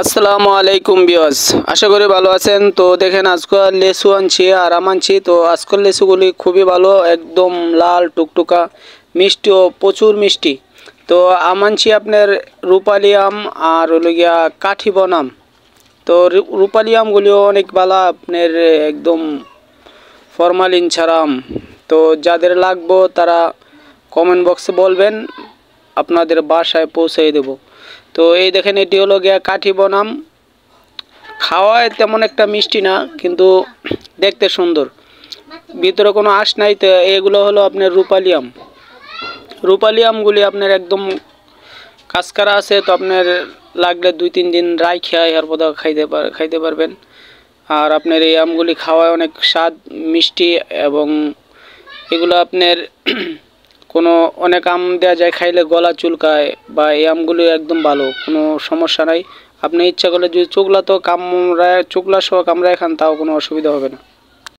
আসসালামু আলাইকুম ভিউয়ার্স, আশা করি ভালো আছেন। তো দেখেন আজকে লেসু আনছি আর আম আনছি। তো আজকের লেসুগুলি খুবই ভালো, একদম লাল টুকটুকা, মিষ্টি ও প্রচুর মিষ্টি। তো আম আনছি আপনার রূপালি আম আর হলো গিয়া কাঠিবন আম। তো রূপালি আমগুলিও অনেক ভালো, আপনার একদম ফরমালিন ছাড়া আম। তো যাদের লাগবো তারা কমেন্ট বক্সে বলবেন, আপনাদের বাসায় পৌঁছে দেব। তো এই দেখেন এটি হলো গিয়া কাঠি বনাম, খাওয়ায় তেমন একটা মিষ্টি না, কিন্তু দেখতে সুন্দর, ভিতরে কোনো আঁশ নাই। তো এগুলো হলো আপনার রূপালি আম। রূপালি আমগুলি আপনার একদম কাঁচকারা আছে, তো আপনার লাগলে 2-3 দিন রাইখা এরপর খাইতে পারবেন। আর আপনার এই আমগুলি খাওয়ায় অনেক স্বাদ, মিষ্টি, এবং এগুলো আপনার কোনো অনেক আম দেওয়া যায় খাইলে গলা চুলকায়, বা এই আমগুলি একদম ভালো, কোনো সমস্যা নাই। আপনি ইচ্ছা করলে যদি চোখলা তো কামড়ায়, চোখলা সহ কামড়ায় খান, তাও কোনো অসুবিধা হবে না।